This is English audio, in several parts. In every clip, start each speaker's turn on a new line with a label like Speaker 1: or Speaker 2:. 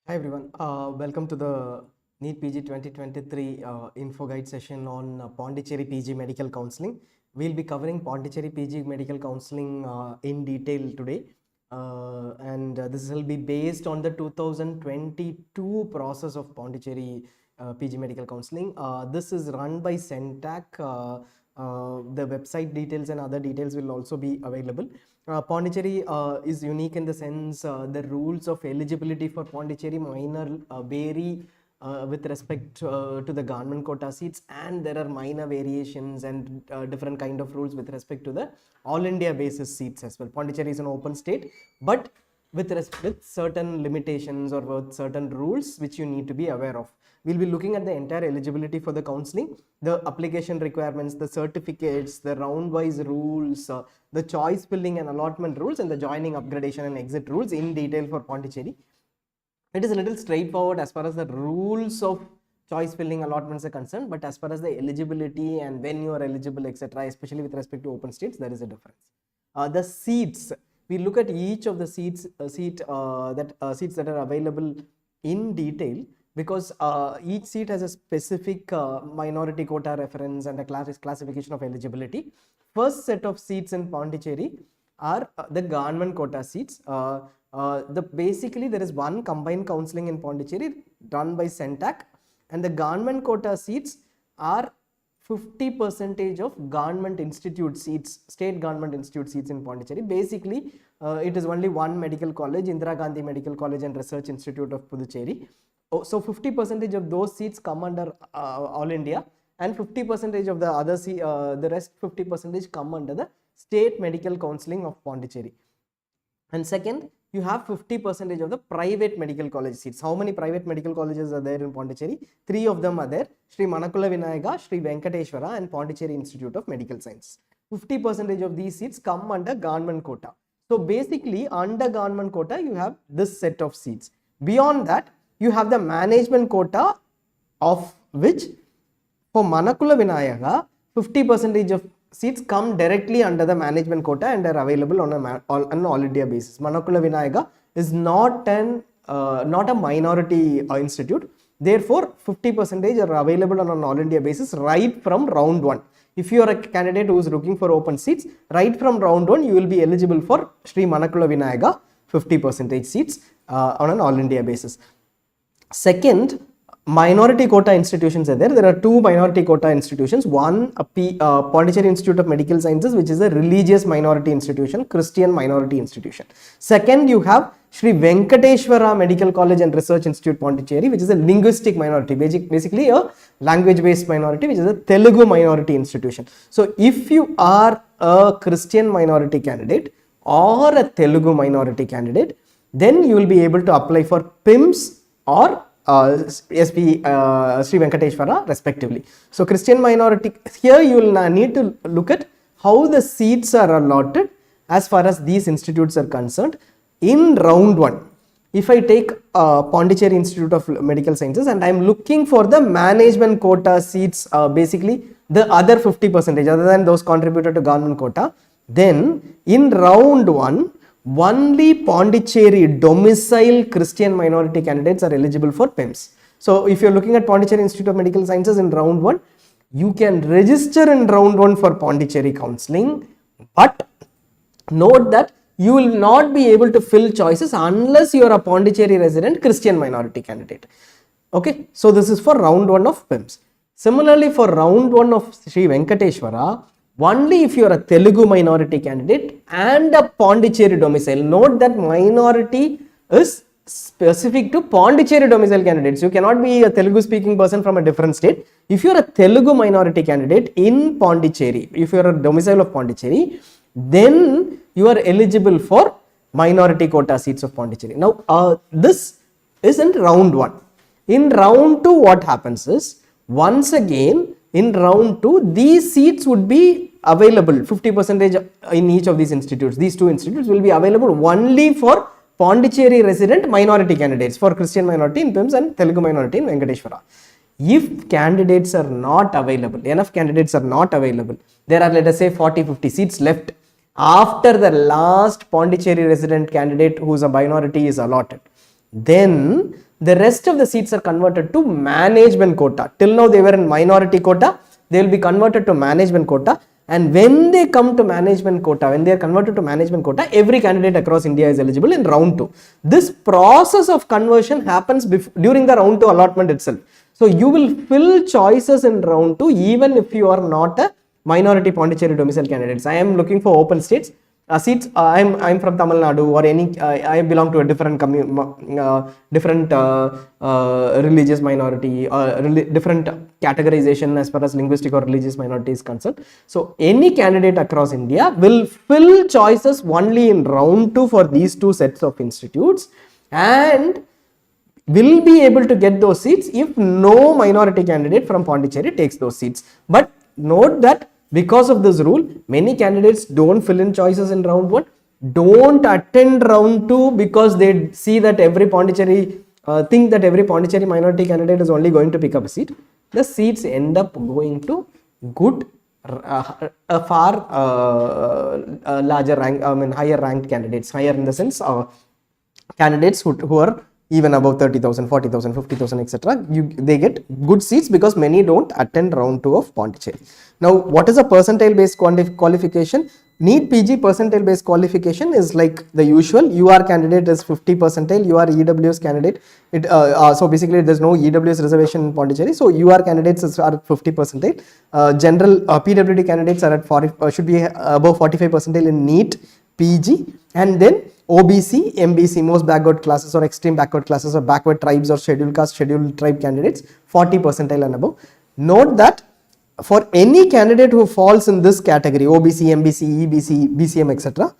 Speaker 1: Hi everyone, welcome to the NEET PG 2023 info guide session on Pondicherry PG Medical Counseling. We'll be covering Pondicherry PG Medical Counseling in detail today, and this will be based on the 2022 process of Pondicherry PG Medical Counseling. This is run by CENTAC. The website details and other details will also be available. Pondicherry is unique in the sense the rules of eligibility for Pondicherry minor vary with respect to the government quota seats, and there are minor variations and different kind of rules with respect to the all India basis seats as well. Pondicherry is an open state, but with certain limitations or with certain rules which you need to be aware of. We'll be looking at the entire eligibility for the counseling, the application requirements, the certificates, the roundwise rules, the choice filling and allotment rules, and the joining, upgradation and exit rules in detail for Pondicherry. It is a little straightforward as far as the rules of choice filling allotments are concerned, but as far as the eligibility and when you are eligible, etc., especially with respect to open states, there is a difference. The seats, we look at each of the seats that are available in detail, because each seat has a specific minority quota reference and a classification of eligibility. First set of seats in Pondicherry are the government quota seats. Basically there is one combined counseling in Pondicherry done by CENTAC, and the government quota seats are 50% of government institute seats, state government institute seats in Pondicherry. Basically, it is only one medical college, Indira Gandhi Medical College and Research Institute of Puducherry. So 50% of those seats come under All India, and 50% of the other the rest 50% come under the State Medical Counseling of Pondicherry. And second, you have 50% of the private medical college seats. How many private medical colleges are there in Pondicherry? 3 of them are there: Sri Manakula Vinayaga, Sri Venkateshwara and Pondicherry Institute of Medical Science. 50% of these seats come under government quota. So basically under government quota you have this set of seats. Beyond that you have the management quota, of which for Manakula Vinayaga 50% of seats come directly under the management quota and are available on an all India basis. Manakula Vinayaga is not a minority institute. Therefore 50% are available on an all India basis right from round 1. If you are a candidate who is looking for open seats, right from round 1 you will be eligible for Sri Manakula Vinayaga 50% seats on an all India basis. Second, minority quota institutions are there. There are 2 minority quota institutions. One, Pondicherry Institute of Medical Sciences, which is a religious minority institution, Christian minority institution. Second, you have Sri Venkateshwara Medical College and Research Institute, Pondicherry, which is a linguistic minority, basically a language-based minority, which is a Telugu minority institution. So, if you are a Christian minority candidate or a Telugu minority candidate, then you will be able to apply for PIMS or Sri Venkateshwara respectively. So Christian minority, here you will need to look at how the seats are allotted as far as these institutes are concerned in round 1. If I take Pondicherry Institute of Medical Sciences and I am looking for the management quota seats, basically the other 50% other than those contributed to government quota, then in round 1 only Pondicherry domicile Christian minority candidates are eligible for PIMS. So if you are looking at Pondicherry Institute of Medical Sciences in round 1, you can register in round 1 for Pondicherry counseling, but note that you will not be able to fill choices unless you are a Pondicherry resident Christian minority candidate. Okay, so this is for round 1 of PIMS. Similarly, for round 1 of Sri Venkateshwara, only if you are a Telugu minority candidate and a Pondicherry domicile. Note that minority is specific to Pondicherry domicile candidates. You cannot be a Telugu speaking person from a different state. If you are a Telugu minority candidate in Pondicherry, if you are a domicile of Pondicherry, then you are eligible for minority quota seats of Pondicherry. Now this is in round 1. In round 2 what happens is, once again in round 2 these seats would be available 50% in each of these institutes. These 2 institutes will be available only for Pondicherry resident minority candidates, for Christian minority in PIMS and Telugu minority in Venkateshwara. If candidates are not available, enough candidates are not available, there are, let us say, 40-50 seats left after the last Pondicherry resident candidate who is a minority is allotted. then the rest of the seats are converted to management quota. Till now they were in minority quota, they will be converted to management quota, and when they come to management quota, when they are converted to management quota, every candidate across India is eligible in round 2. This process of conversion happens during the round 2 allotment itself. So you will fill choices in round 2 even if you are not a minority Pondicherry domicile candidates. I am looking for open seats. I'm from Tamil Nadu, or any I belong to a different religious minority, different categorization as far as linguistic or religious minority is concerned. So any candidate across India will fill choices only in round 2 for these two sets of institutes, and will be able to get those seats if no minority candidate from Pondicherry takes those seats. But note that because of this rule, many candidates don't fill in choices in round 1, don't attend round 2 because they see that every Pondicherry, think that every Pondicherry minority candidate is only going to pick up a seat. The seats end up going to good, far larger rank, higher ranked candidates, higher in the sense candidates who are even above 30,000, 40,000, 50,000, etc. They get good seats because many don't attend round 2 of Pondicherry. Now, what is a percentile based qualification? NEET PG percentile based qualification is like the usual. UR candidate is 50 percentile, UR EWS candidate. So basically there is no EWS reservation in Pondicherry. So UR candidates are 50 percentile. General PWD candidates are at 40, should be above 45 percentile in NEET PG, and then OBC, MBC, most backward classes or extreme backward classes or backward tribes or scheduled caste, scheduled tribe candidates, 40 percentile and above. Note that for any candidate who falls in this category, OBC, MBC, EBC, BCM, etc.,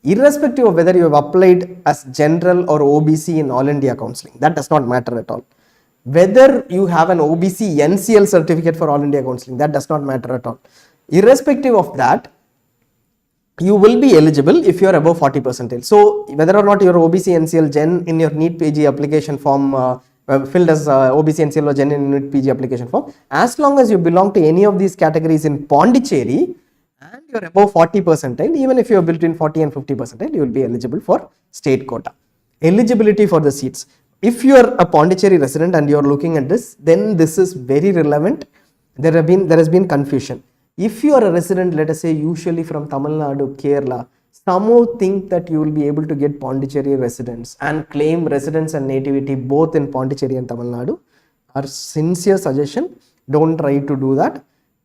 Speaker 1: irrespective of whether you have applied as general or OBC in All India Counseling, that does not matter at all. Whether you have an OBC NCL certificate for All India Counseling, that does not matter at all. Irrespective of that, you will be eligible if you are above 40 percentile. So whether or not your OBC NCL Gen in your NEET PG application form filled as OBC NCL or Gen in NEET PG application form, as long as you belong to any of these categories in Pondicherry and you are above 40 percentile, even if you are between 40 and 50 percentile, you will be eligible for state quota. Eligibility for the seats. If you are a Pondicherry resident and you are looking at this, then this is very relevant. There has been confusion. If you are a resident, let us say usually from Tamil Nadu, Kerala, some who think that you will be able to get Pondicherry residence and claim residence and nativity both in Pondicherry and Tamil Nadu, our sincere suggestion, don't try to do that.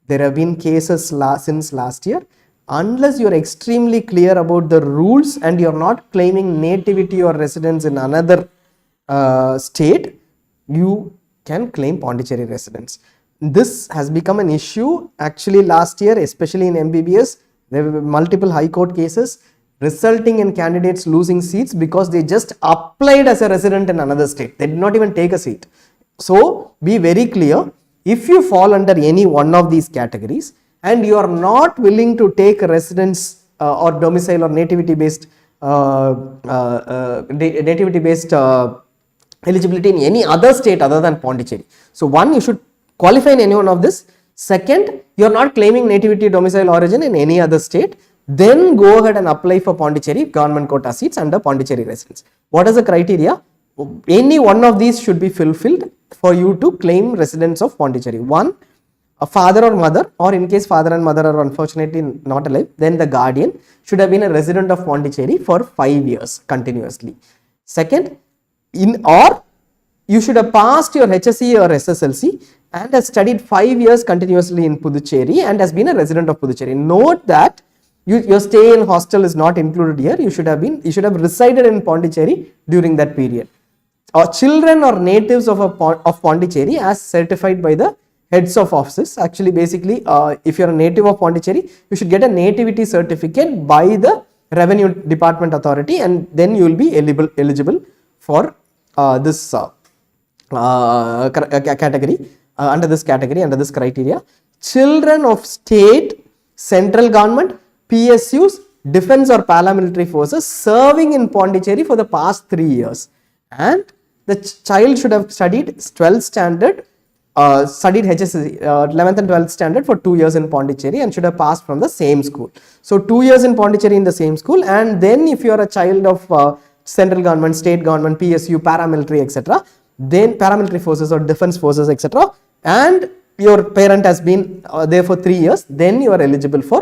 Speaker 1: There have been cases since last year. Unless you are extremely clear about the rules and you are not claiming nativity or residence in another state, you can claim Pondicherry residence. This has become an issue actually last year, especially in MBBS. There were multiple high court cases resulting in candidates losing seats because they just applied as a resident in another state. They did not even take a seat. So be very clear, if you fall under any one of these categories and you are not willing to take a residence or domicile or nativity based eligibility in any other state other than Pondicherry. So one, you should qualify in any one of this. Second, you are not claiming nativity domicile origin in any other state, then go ahead and apply for Pondicherry government quota seats under Pondicherry residence. What is the criteria? Any one of these should be fulfilled for you to claim residence of Pondicherry. One, a father or mother, or in case father and mother are unfortunately not alive, then the guardian should have been a resident of Pondicherry for 5 years continuously. Second, you should have passed your HSC or SSLC and has studied 5 years continuously in Puducherry and has been a resident of Puducherry. Note that your stay in hostel is not included here. You should have resided in Pondicherry during that period. Children or natives of Pondicherry as certified by the heads of offices. Actually, basically, if you are a native of Pondicherry, you should get a nativity certificate by the Revenue Department Authority, and then you will be eligible for this category. Under this criteria, children of state, central government, PSUs, defense or paramilitary forces serving in Pondicherry for the past 3 years, and the child should have studied 12th standard, studied HSC 11th and 12th standard for 2 years in Pondicherry and should have passed from the same school. So 2 years in Pondicherry in the same school, and then if you are a child of central government, state government, PSU, paramilitary, etc. Then paramilitary forces or defense forces, etc. And your parent has been there for 3 years, then you are eligible for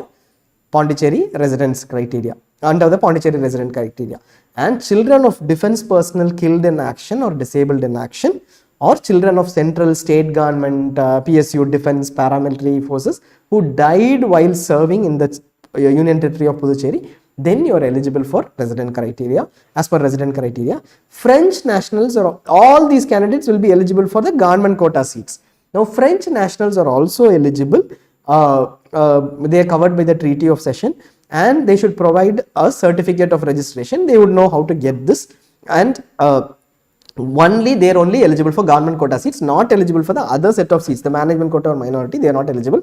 Speaker 1: Pondicherry residence criteria, under the Pondicherry resident criteria. And children of defense personnel killed in action or disabled in action, or children of central, state government, PSU, defense, paramilitary forces who died while serving in the Union Territory of Puducherry, then you are eligible for resident criteria, as per resident criteria. French nationals, or all these candidates will be eligible for the government quota seats. Now French nationals are also eligible. They are covered by the Treaty of Cession, and they should provide a certificate of registration. They would know how to get this, and they are only eligible for government quota seats, not eligible for the other set of seats, the management quota or minority. They are not eligible.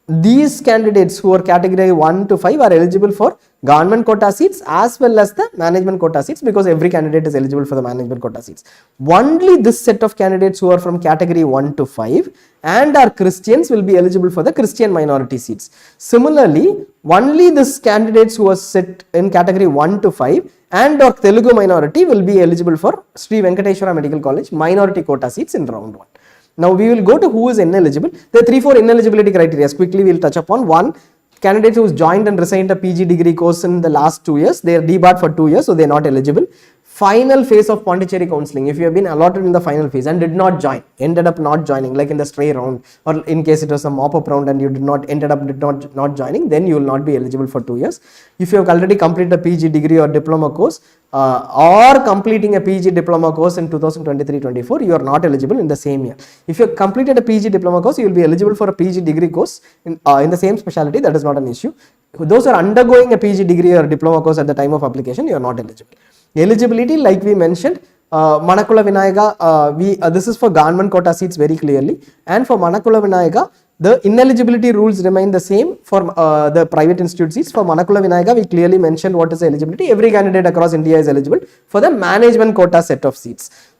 Speaker 1: These candidates who are category 1 to 5 are eligible for government quota seats as well as the management quota seats, because every candidate is eligible for the management quota seats. Only this set of candidates who are from category 1 to 5 and are Christians will be eligible for the Christian minority seats. Similarly, only this candidates who are set in category 1 to 5 and or Telugu minority will be eligible for Sri Venkateswara Medical College minority quota seats in round 1. Now we will go to who is ineligible. There are 3-4 ineligibility criteria. Quickly we will touch upon. One, candidates who joined and resigned a PG degree course in the last 2 years, they are debarred for 2 years, so they are not eligible. Final phase of Pondicherry counseling, if you have been allotted in the final phase and did not join, ended up not joining, like in the stray round, or in case it was a mop-up round and you did not joining, then you will not be eligible for 2 years. If you have already completed a PG degree or diploma course, or completing a PG diploma course in 2023-24, you are not eligible in the same year. If you have completed a PG diploma course, you will be eligible for a PG degree course in the same specialty. That is not an issue. Those who are undergoing a PG degree or diploma course at the time of application, you are not eligible. Eligibility, like we mentioned, Manakula Vinayaga, this is for government quota seats very clearly, and for Manakula Vinayaga, the ineligibility rules remain the same for the private institute seats. For Manakula Vinayaga, we clearly mentioned what is the eligibility. Every candidate across India is eligible for the management quota set of seats.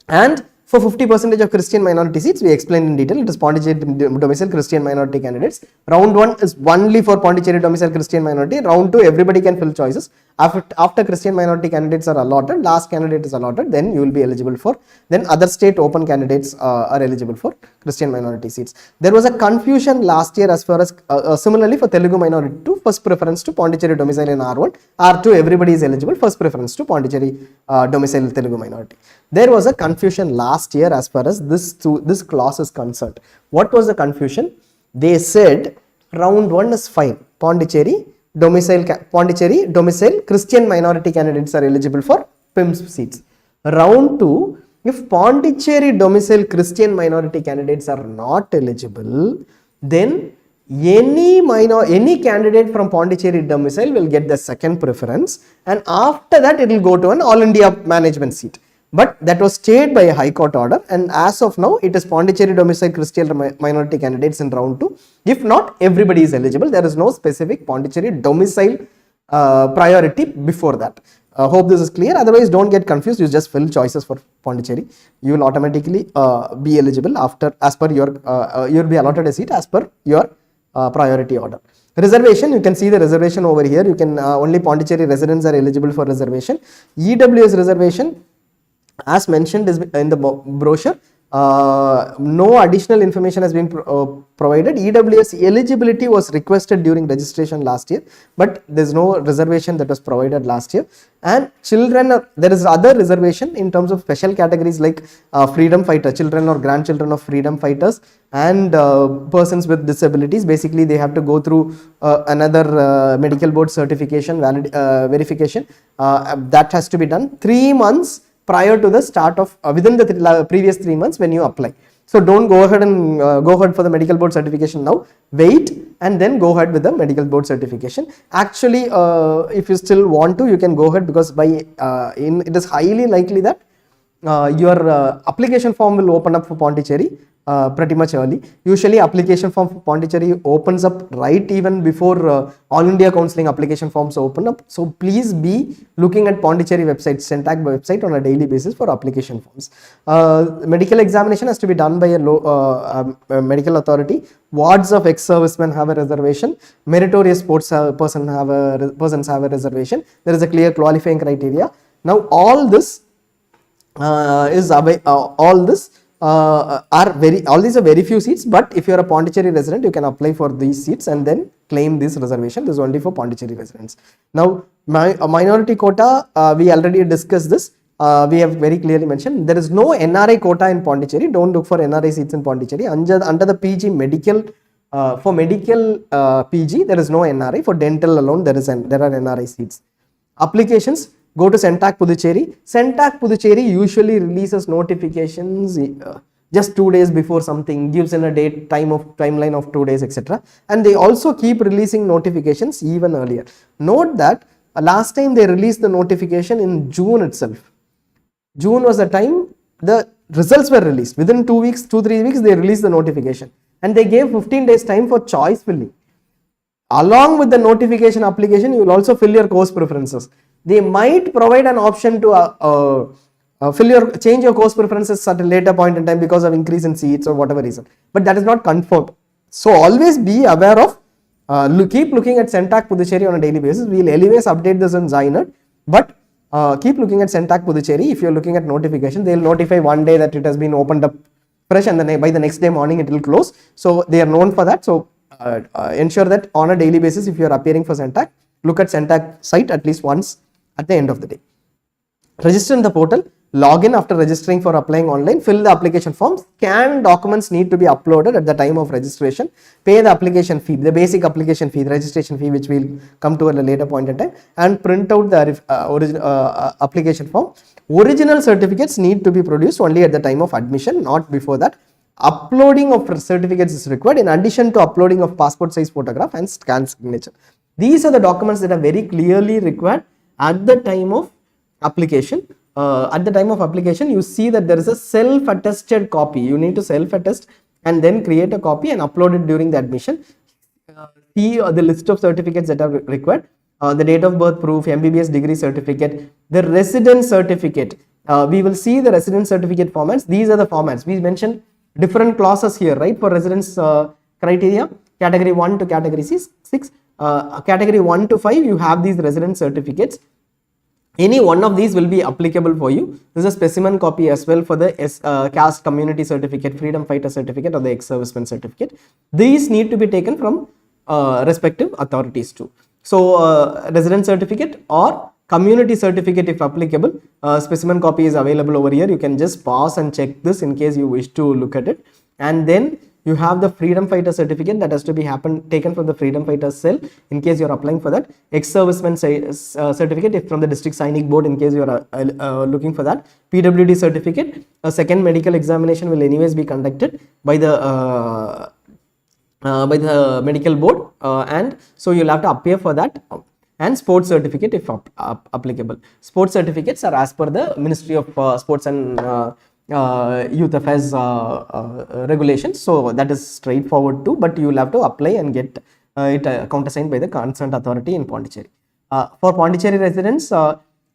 Speaker 1: And for 50% of Christian minority seats, we explained in detail. It is Pondicherry domicile Christian minority candidates. Round 1 is only for Pondicherry domicile Christian minority. Round 2, everybody can fill choices. After Christian minority candidates are allotted, last candidate is allotted, then you will be eligible for, then other state open candidates are eligible for Christian minority seats. There was a confusion last year as far as, similarly for Telugu minority too, first preference to Pondicherry domicile in R1, R2 everybody is eligible, first preference to Pondicherry domicile Telugu minority. There was a confusion last year as far as this clause is concerned. What was the confusion? They said round 1 is fine, Pondicherry domicile Christian minority candidates are eligible for PIMS seats. Round 2, if Pondicherry domicile Christian minority candidates are not eligible, then any candidate from Pondicherry domicile will get the second preference, and after that it will go to an all India management seat. But that was stayed by a High Court order, and as of now it is Pondicherry domicile Christian minority candidates in round 2. If not, everybody is eligible. There is no specific Pondicherry domicile priority before that. Hope this is clear. Otherwise, don't get confused. You just fill choices for Pondicherry. You will automatically be eligible as per your, you will be allotted a seat as per your priority order. Reservation, you can see the reservation over here. You can only Pondicherry residents are eligible for reservation. EWS reservation, as mentioned is in the brochure, no additional information has been provided. EWS eligibility was requested during registration last year, but there is no reservation that was provided last year. And children, there is other reservation in terms of special categories like freedom fighter, children or grandchildren of freedom fighters, and persons with disabilities. Basically they have to go through another medical board certification verification that has to be done 3 months prior to the start of within the previous 3 months when you apply. So don't go ahead and go ahead for the medical board certification now. Wait and then go ahead with the medical board certification. Actually, if you still want to, you can go ahead, because it is highly likely that your application form will open up for Pondicherry pretty much early. Usually application form for Pondicherry opens up right even before All India Counseling application forms open up. So please be looking at Pondicherry website, CENTAC website on a daily basis for application forms. Medical examination has to be done by a medical authority. Wards of ex-servicemen have a reservation. Meritorious sports persons have a reservation. There is a clear qualifying criteria. Now all this all these are very few seats, but if you are a Pondicherry resident, you can apply for these seats and then claim this reservation. This is only for Pondicherry residents. Now minority quota, we already discussed this. We have very clearly mentioned there is no NRI quota in Pondicherry. Don't look for NRI seats in Pondicherry. Under the PG medical, for medical PG, there is no NRI. For dental alone, there are NRI seats. Applications, go to CENTAC Puducherry. CENTAC Puducherry usually releases notifications just 2 days before something, gives in a timeline of 2 days, etc. And they also keep releasing notifications even earlier. Note that last time they released the notification in June itself. June was the time the results were released. Within 2 weeks, 2-3 weeks, they released the notification. And they gave 15 days time for choice filling. Along with the notification application, you will also fill your course preferences. They might provide an option to change your course preferences at a later point in time because of increase in seats or whatever reason. But that is not confirmed. So always be aware of, keep looking at CENTAC Puducherry on a daily basis. We will anyways update this on ZyNerd. But keep looking at CENTAC Puducherry. If you are looking at notification, they will notify one day that it has been opened up fresh, and then by the next day morning it will close. So they are known for that. So ensure that on a daily basis, if you are appearing for CENTAC, look at CENTAC site at least once at the end of the day. Register in the portal, log in after registering for applying online, fill the application form, scanned documents need to be uploaded at the time of registration, pay the application fee, the basic application fee, the registration fee, which we will come to at a later point in time, and print out the application form. Original certificates need to be produced only at the time of admission, not before that. Uploading of certificates is required in addition to uploading of passport size photograph and scan signature. These are the documents that are very clearly required at the time of application. At the time of application, you see that there is a self-attested copy. You need to self-attest and then create a copy and upload it during the admission. See the list of certificates that are required. The date of birth proof, MBBS degree certificate, the residence certificate. We will see the residence certificate formats. These are the formats. We mentioned different clauses here, right? For residence criteria, category 1 to category 6. Category 1 to 5, you have these residence certificates. Any one of these will be applicable for you. This is a specimen copy as well for the caste community certificate, freedom fighter certificate, or the ex-serviceman certificate. These need to be taken from respective authorities too. So residence certificate or community certificate if applicable, specimen copy is available over here. You can just pause and check this in case you wish to look at it. And then you have the freedom fighter certificate that has to be taken from the freedom fighter cell in case you are applying for that. Ex-serviceman certificate if from the district signing board in case you are looking for that. PWD certificate, a second medical examination will anyways be conducted by the medical board, and so you'll have to appear for that. And sports certificate if applicable. Sports certificates are as per the Ministry of Sports and Youth Affairs regulations, so that is straightforward too, but you will have to apply and get it countersigned by the concerned authority in Pondicherry. For Pondicherry residents,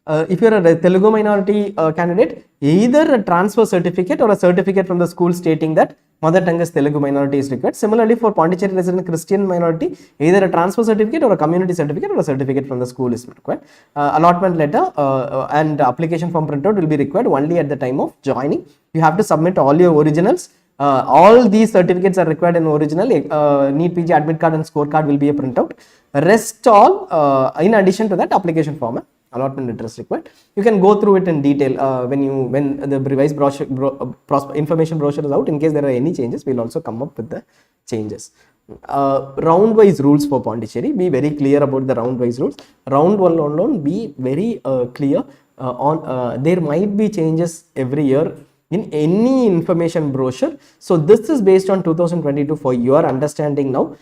Speaker 1: if you are a Telugu minority candidate, either a transfer certificate or a certificate from the school stating that mother tongue is Telugu minority is required. Similarly, for Pondicherry resident Christian minority, either a transfer certificate or a community certificate or a certificate from the school is required. Allotment letter and application form printout will be required only at the time of joining. You have to submit all your originals. All these certificates are required in original. NEET PG admit card and scorecard will be a printout. Rest all, in addition to that, application form, allotment letter is required. You can go through it in detail when the revised brochure, information brochure is out. In case there are any changes, we will also come up with the changes. Roundwise rules for Pondicherry. Be very clear about the roundwise rules. Round one alone, be very clear on there might be changes every year in any information brochure. So this is based on 2022 for your understanding now.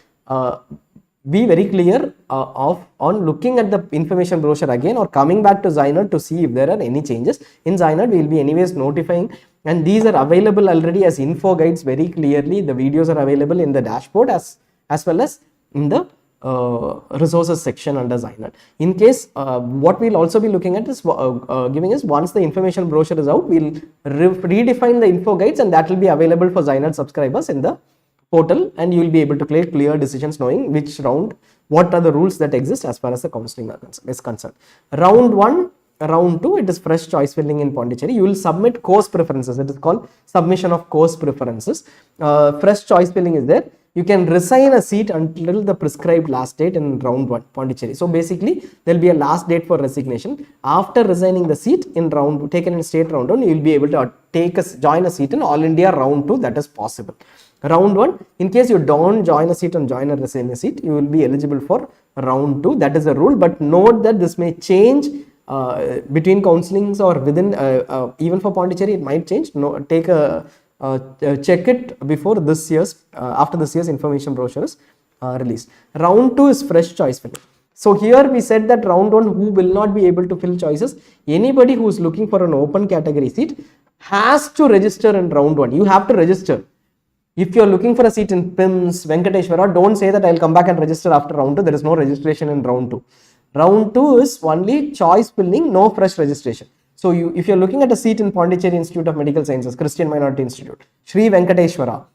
Speaker 1: Be very clear on looking at the information brochure again or coming back to ZyNerd to see if there are any changes. In ZyNerd, we will be anyways notifying, and these are available already as info guides very clearly. The videos are available in the dashboard as well as in the resources section under ZyNerd. In case what we will also be looking at is giving us once the information brochure is out, we will redefine the info guides, and that will be available for ZyNerd subscribers in the portal, and you will be able to make clear decisions knowing which round, what are the rules that exist as far as the counseling is concerned. Round 1 round 2, it is fresh choice filling in Pondicherry. You will submit course preferences. It is called submission of course preferences. Fresh choice filling is there. You can resign a seat until the prescribed last date in round 1 Pondicherry. So basically there will be a last date for resignation. After resigning the seat in round taken in state round 1, you will be able to join a seat in All India round 2. That is possible. Round 1, in case you don't join a seat and join a resign a seat, you will be eligible for round 2. That is the rule, but note that this may change between counselings or within even for Pondicherry it might change. No, take a check it before this year's after this year's information brochure is released. Round 2 is fresh choice filling. So here we said that round 1 who will not be able to fill choices, anybody who is looking for an open category seat has to register in round 1. You have to register. If you are looking for a seat in PIMS, Venkateshwara, don't say that I will come back and register after round 2. There is no registration in round 2. Round 2 is only choice filling, no fresh registration. So if you are looking at a seat in Pondicherry Institute of Medical Sciences, Christian Minority Institute, Sri Venkateshwara,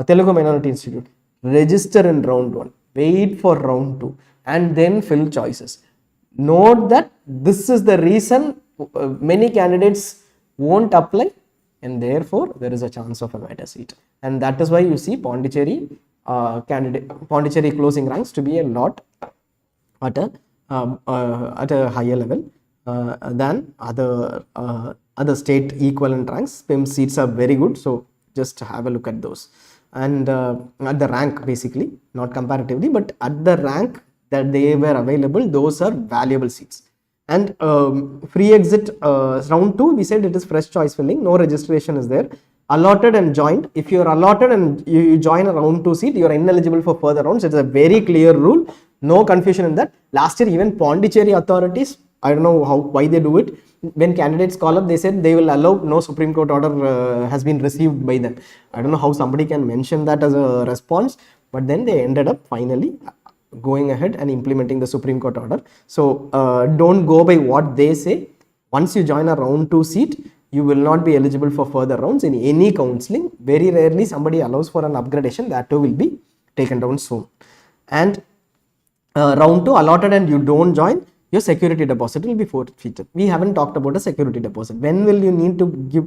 Speaker 1: Telugu Minority Institute, register in round 1, wait for round 2 and then fill choices. Note that this is the reason many candidates won't apply, and therefore there is a chance of a better seat, and that is why you see Pondicherry Pondicherry closing ranks to be a lot at a higher level than other state equivalent ranks. PIM seats are very good, so just have a look at those. And at the rank, basically, not comparatively, but at the rank that they were available, those are valuable seats. And free exit round 2, we said it is fresh choice filling, no registration is there. Allotted and joined. If you are allotted and you join a round 2 seat, you are ineligible for further rounds. It is a very clear rule, no confusion in that. Last year even Pondicherry authorities, I don't know why they do it, when candidates call up they said they will allow, no Supreme Court order has been received by them. I don't know how somebody can mention that as a response, but then they ended up finally going ahead and implementing the Supreme Court order. So don't go by what they say. Once you join a round 2 seat, you will not be eligible for further rounds in any counselling. Very rarely somebody allows for an upgradation, that too will be taken down soon. And round 2 allotted and you don't join, your security deposit will be forfeited. We haven't talked about a security deposit. When will you need to give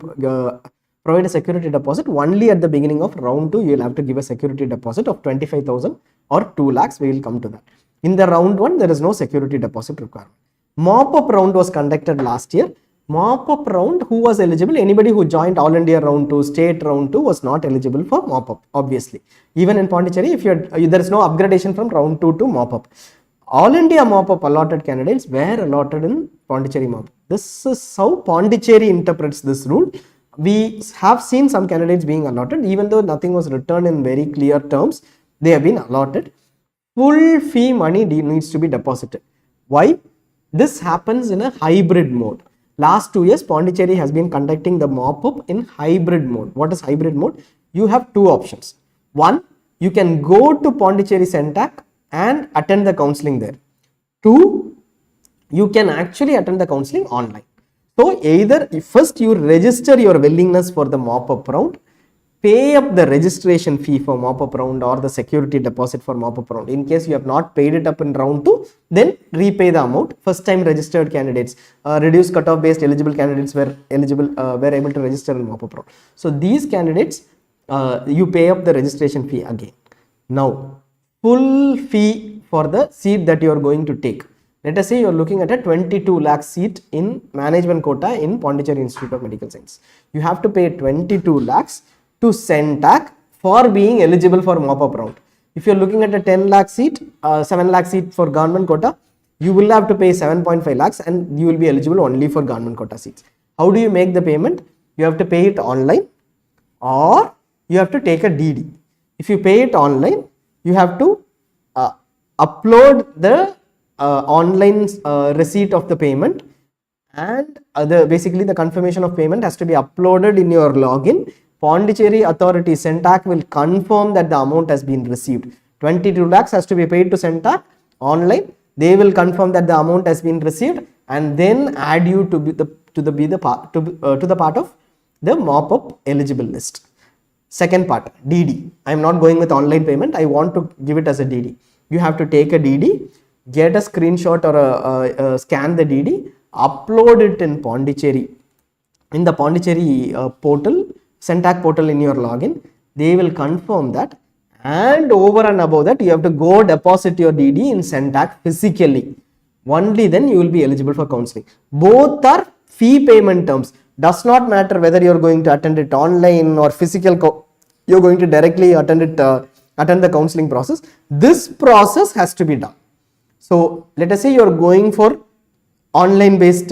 Speaker 1: provide a security deposit? Only at the beginning of round 2 you will have to give a security deposit of 25,000 or 2 lakhs. We will come to that. In the round 1 there is no security deposit requirement. Mop-up round was conducted last year. Mop-up round, who was eligible? Anybody who joined All India round 2, state round 2 was not eligible for mop-up, obviously. Even in Pondicherry, if there is no upgradation from round 2 to mop-up. All India mop-up allotted candidates were allotted in Pondicherry mop-up. This is how Pondicherry interprets this rule. We have seen some candidates being allotted, even though nothing was written in very clear terms, they have been allotted. Full fee money needs to be deposited. Why? This happens in a hybrid mode. Last 2 years, Pondicherry has been conducting the mop-up in hybrid mode. What is hybrid mode? You have 2 options. One, you can go to Pondicherry Centac and attend the counselling there. 2, you can actually attend the counselling online. So either first you register your willingness for the mop-up round, pay up the registration fee for mop-up round or the security deposit for mop-up round. In case you have not paid it up in round 2, then repay the amount. First time registered candidates, reduced cutoff based eligible candidates were able to register in mop-up round. So these candidates, you pay up the registration fee again. Now, full fee for the seat that you are going to take. Let us say you are looking at a 22 lakh seat in management quota in Pondicherry Institute of Medical Science. You have to pay 22 lakhs to Centac for being eligible for mop-up round. If you are looking at a 10 lakh seat, 7 lakh seat for government quota, you will have to pay 7.5 lakhs and you will be eligible only for government quota seats. How do you make the payment? You have to pay it online or you have to take a DD. If you pay it online, you have to upload the online receipt of the payment, and basically the confirmation of payment has to be uploaded in your login. Pondicherry authority Centac will confirm that the amount has been received. 22 lakhs has to be paid to Centac online. They will confirm that the amount has been received and then add you to the part of the mop-up eligible list. Second part, DD. I am not going with online payment. I want to give it as a DD. You have to take a DD, get a screenshot or scan the DD, upload it in Pondicherry, in the Pondicherry portal, CENTAC portal in your login. They will confirm that, and over and above that you have to go deposit your DD in CENTAC physically. Only then you will be eligible for counseling. Both are fee payment terms. Does not matter whether you are going to attend it online or physical, you are going to directly attend the counseling process. This process has to be done. So let us say you are going for online based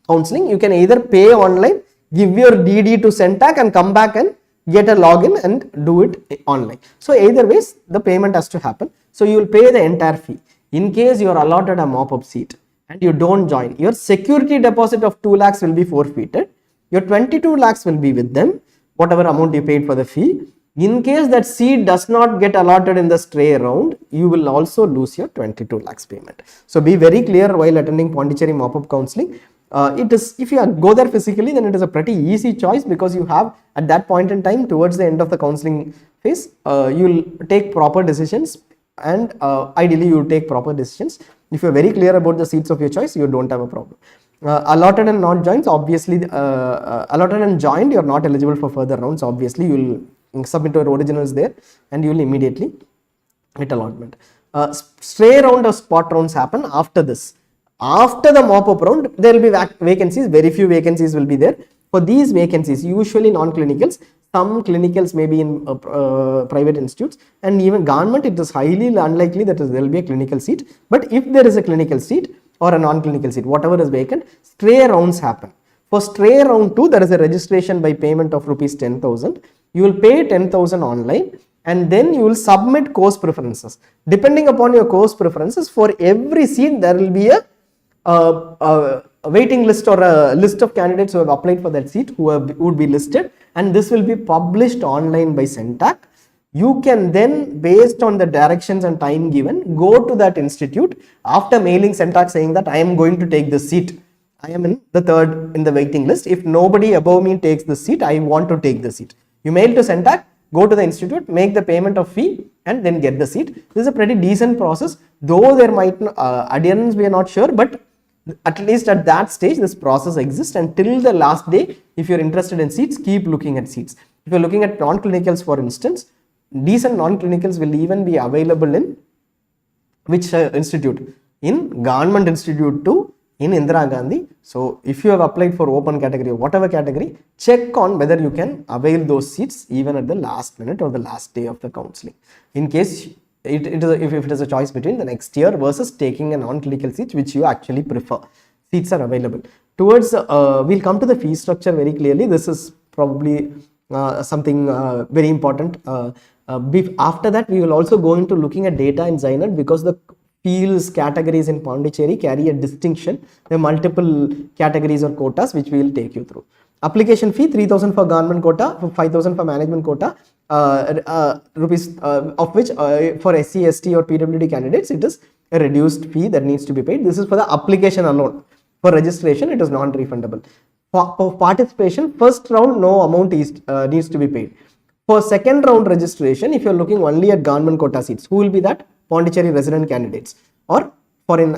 Speaker 1: counseling. You can either pay online, give your DD to CENTAC and come back and get a login and do it online. So either ways the payment has to happen. So you will pay the entire fee. In case you are allotted a mop-up seat and you don't join, your security deposit of 2 lakhs will be forfeited. Your 22 lakhs will be with them, whatever amount you paid for the fee. In case that seat does not get allotted in the stray round, you will also lose your 22 lakhs payment. So be very clear while attending Pondicherry mop-up counseling. It is, if you go there physically, then it is a pretty easy choice, because you have at that point in time, towards the end of the counseling phase, you will take proper decisions, and ideally you take proper decisions. If you are very clear about the seats of your choice, you don't have a problem. Allotted and not joined, obviously allotted and joined, you are not eligible for further rounds. Obviously you will submit your originals there and you will immediately get allotment. Stray round or spot rounds happen after this. After the mop-up round, there will be vacancies. Very few vacancies will be there. For these vacancies, usually non-clinicals, some clinicals may be in private institutes, and even government, it is highly unlikely that there will be a clinical seat. But if there is a clinical seat or a non-clinical seat, whatever is vacant, stray rounds happen. For stray round 2, there is a registration by payment of rupees 10,000. You will pay 10,000 online, and then you will submit course preferences. Depending upon your course preferences, for every seat there will be a waiting list or a list of candidates who have applied for that seat who would be listed, and this will be published online by CENTAC. You can then, based on the directions and time given, go to that institute after mailing CENTAC saying that I am going to take this seat. I am in the third in the waiting list. If nobody above me takes the seat, I want to take the seat. You mail to CENTAC, go to the institute, make the payment of fee, and then get the seat. This is a pretty decent process, though there might adherence, we are not sure, but at least at that stage this process exists, and till the last day, if you're interested in seats, keep looking at seats. If you're looking at non-clinicals, for instance, decent non-clinicals will even be available in which institute? In Government Institute 2 in Indira Gandhi. So if you have applied for open category or whatever category, check on whether you can avail those seats even at the last minute or the last day of the counseling. In case if it is a choice between the next year versus taking a non-clinical seat which you actually prefer, seats are available. Towards we'll come to the fee structure very clearly. This is probably something very important. After that, we will also go into looking at data in ZyNerd, because the fields categories in Pondicherry carry a distinction. There are multiple categories or quotas which we will take you through. Application fee 3,000 for government quota, 5,000 for management quota, rupees of which for SC, ST or PWD candidates it is a reduced fee that needs to be paid. This is for the application alone. For registration, it is non-refundable. For participation, first round no amount is, needs to be paid. For second round registration, if you are looking only at government quota seats, who will be that? Pondicherry resident candidates or foreign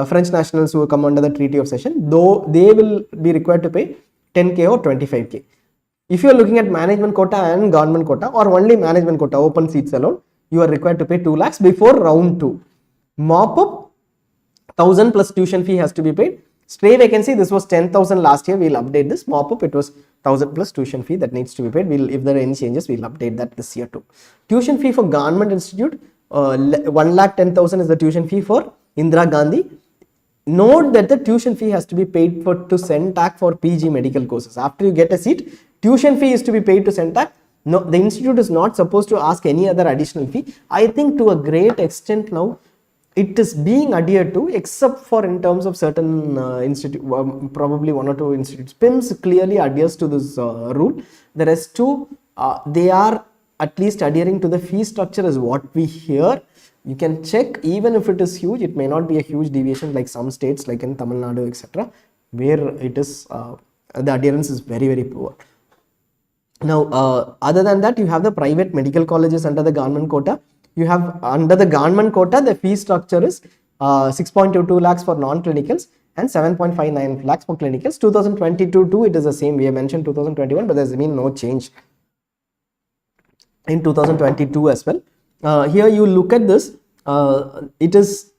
Speaker 1: French nationals who come under the Treaty of Cession, though they will be required to pay 10k or 25k. If you are looking at management quota and government quota, or only management quota open seats alone, you are required to pay 2 lakhs before round 2. Mop-up 1,000 plus tuition fee has to be paid. Stray vacancy, this was 10,000 last year, we will update this. Mop-up, it was 1,000 plus tuition fee that needs to be paid. If there are any changes, we will update that this year too. Tuition fee for government institute, 1,10,000 is the tuition fee for Indira Gandhi. Note that the tuition fee has to be paid to CENTAC for PG medical courses. After you get a seat, tuition fee is to be paid to CENTAC. No, the institute is not supposed to ask any other additional fee. I think to a great extent now, it is being adhered to, except for in terms of certain institute, probably 1 or 2 institutes. PIMS clearly adheres to this rule. The rest two, they are at least adhering to the fee structure is what we hear. You can check, even if it is huge, it may not be a huge deviation like some states like in Tamil Nadu, etc., where it is the adherence is very, very poor. Now, other than that, you have the private medical colleges under the government quota. You have under the government quota, the fee structure is 6.22 lakhs for non-clinicals and 7.59 lakhs for clinicals. 2022 too, it is the same. We have mentioned 2021, but there's been no change in 2022 as well. Here you look at this, it is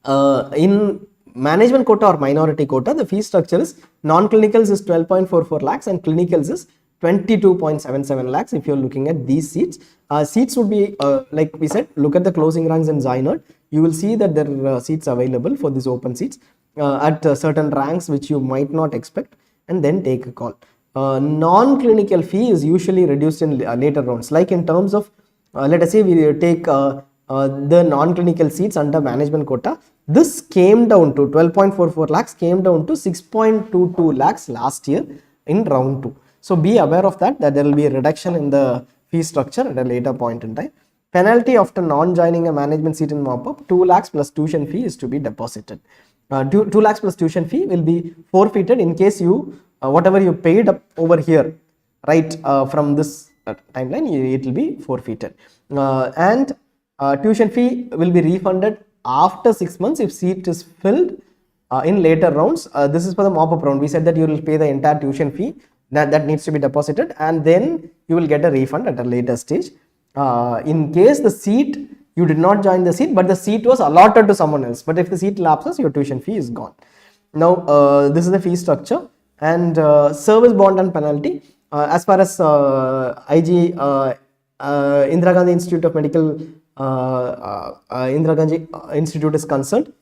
Speaker 1: in management quota or minority quota, the fee structure is non-clinicals is 12.44 lakhs and clinicals is 22.77 lakhs. If you're looking at these seats, seats would be like we said, look at the closing ranks in ZyNerd. You will see that there are seats available for these open seats at certain ranks which you might not expect, and then take a call. Non-clinical fee is usually reduced in later rounds, like in terms of let us say we take the non-clinical seats under management quota. This came down to 12.44 lakhs, came down to 6.22 lakhs last year in round 2. So be aware of that there will be a reduction in the fee structure at a later point in time. Penalty after non-joining a management seat in mop-up, 2 lakhs plus tuition fee is to be deposited. 2 lakhs plus tuition fee will be forfeited in case you whatever you paid up over here, right, from this timeline, it will be forfeited. And tuition fee will be refunded after 6 months if seat is filled in later rounds. This is for the mop-up round. We said that you will pay the entire tuition fee that needs to be deposited, and then you will get a refund at a later stage. In case the seat, you did not join the seat, but the seat was allotted to someone else, but if the seat lapses, your tuition fee is gone. Now this is the fee structure. And service bond and penalty, as far as IG Indira Gandhi Institute of Medical Indira Gandhi Institute is concerned,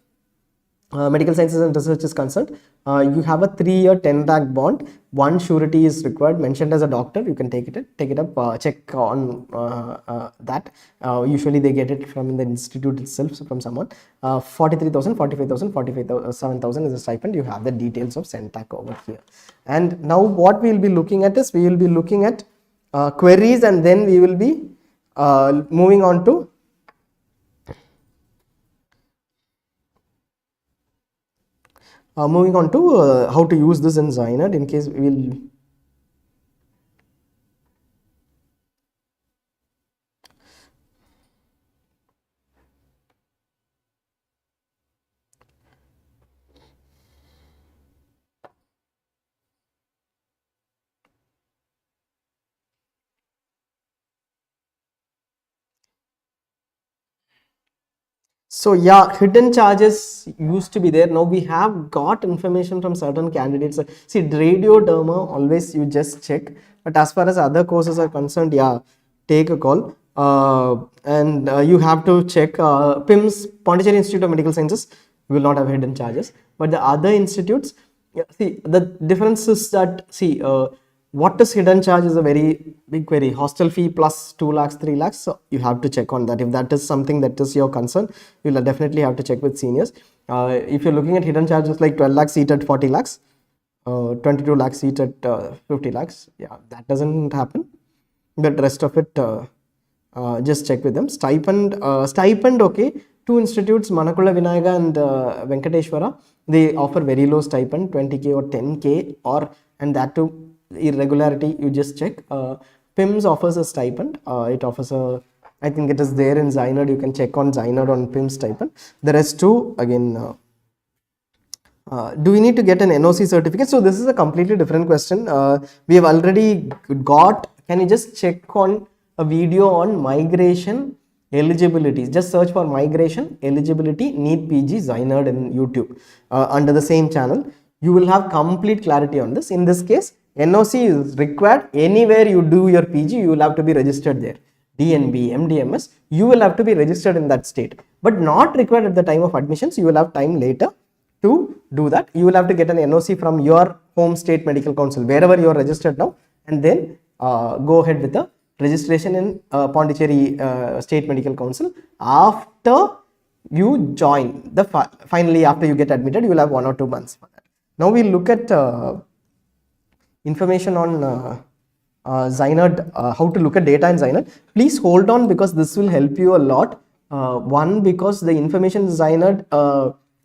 Speaker 1: Medical Sciences and Research is concerned, you have a 3-year 10 lakh bond. One surety is required, mentioned as a doctor. You can take it up, check on that. Usually they get it from the institute itself, so from someone. 43,000, 45,000, 47,000 is a stipend. You have the details of CENTAC over here. And now what we will be looking at is, we will be looking at queries, and then we will be moving on to how to use this in ZyNerd, in case we will So yeah, hidden charges used to be there. Now we have got information from certain candidates. See, radioderma, always you just check. But as far as other courses are concerned, yeah, take a call. And you have to check PIMS, Pondicherry Institute of Medical Sciences, will not have hidden charges. But the other institutes, yeah, see, the difference is that, see, what is hidden charge is a very big query. Hostel fee plus 2 lakhs, 3 lakhs. So you have to check on that. If that is something that is your concern, you'll definitely have to check with seniors. If you're looking at hidden charges like 12 lakhs seat at 40 lakhs, 22 lakhs seat at 50 lakhs, yeah, that doesn't happen. The rest of it, just check with them. Stipend, okay. 2 institutes, Manakula Vinayaga and Venkateshwara, they offer very low stipend, 20k or 10k, and that too irregularity, you just check. PIMS offers a stipend. It offers a, I think it is there in ZyNerd. You can check on ZyNerd on PIMS stipend. The rest too, again, do we need to get an NOC certificate? So this is a completely different question. We have already got, can you just check on a video on migration eligibility? Just search for migration eligibility NEET PG ZyNerd in YouTube under the same channel. You will have complete clarity on this. In this case, NOC is required anywhere you do your PG, you will have to be registered there. DNB, MDMS, you will have to be registered in that state, but not required at the time of admissions. You will have time later to do that. You will have to get an NOC from your home state medical council, wherever you are registered now, and then go ahead with the registration in Pondicherry State Medical Council. After you join, finally after you get admitted, you will have 1 or 2 months for that. Now we look at information on ZyNerd, how to look at data in ZyNerd. Please hold on, because this will help you a lot. One, because the information in ZyNerd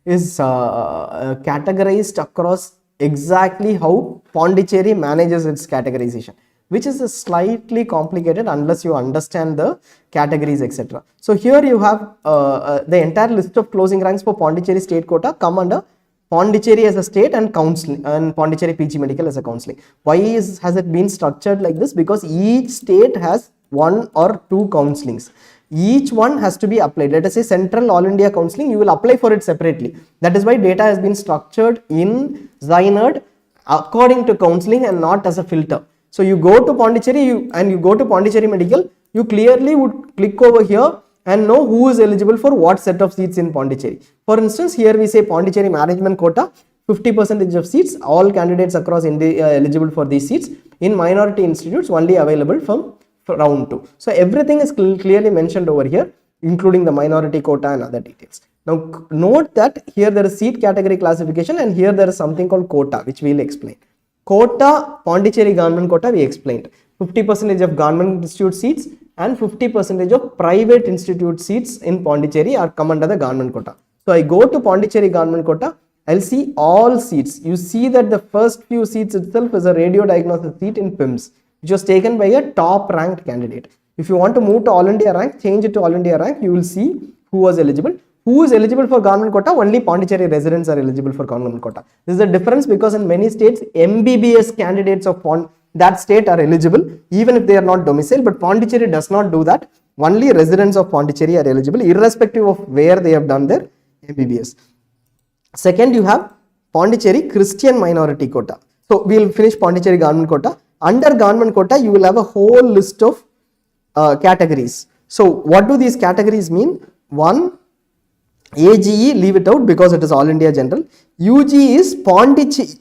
Speaker 1: is categorized across exactly how Pondicherry manages its categorization, which is slightly complicated unless you understand the categories, etc. So here you have the entire list of closing ranks for Pondicherry state quota come under Pondicherry as a state and counseling, and Pondicherry PG Medical as a counseling. Why has it been structured like this? Because each state has one or two counselings. Each one has to be applied. Let us say Central All India Counseling, you will apply for it separately. That is why data has been structured in ZyNerd according to counseling and not as a filter. So you go to Pondicherry you go to Pondicherry Medical, you clearly would click over here and know who is eligible for what set of seats in Pondicherry. For instance, here we say Pondicherry Management Quota, 50% of seats, all candidates across India are eligible for these seats. In minority institutes, only available from round 2. So everything is clearly mentioned over here, including the minority quota and other details. Now note that here there is seat category classification and here there is something called quota, which we will explain. Quota, Pondicherry government quota we explained. 50% of government institute seats and 50% of private institute seats in Pondicherry are come under the government quota. So I go to Pondicherry government quota, I'll see all seats. You see that the first few seats itself is a radio diagnosis seat in PIMS, which was taken by a top ranked candidate. If you want to move to All India rank, change it to All India rank, you will see who was eligible. Who is eligible for government quota? Only Pondicherry residents are eligible for government quota. This is the difference, because in many states, MBBS candidates of that state are eligible, even if they are not domiciled, but Pondicherry does not do that. Only residents of Pondicherry are eligible, irrespective of where they have done their MBBS. Second, you have Pondicherry Christian minority quota. So we will finish Pondicherry government quota. Under government quota, you will have a whole list of categories. So what do these categories mean? One, AGE, leave it out because it is All India General. UG is Pondicherry,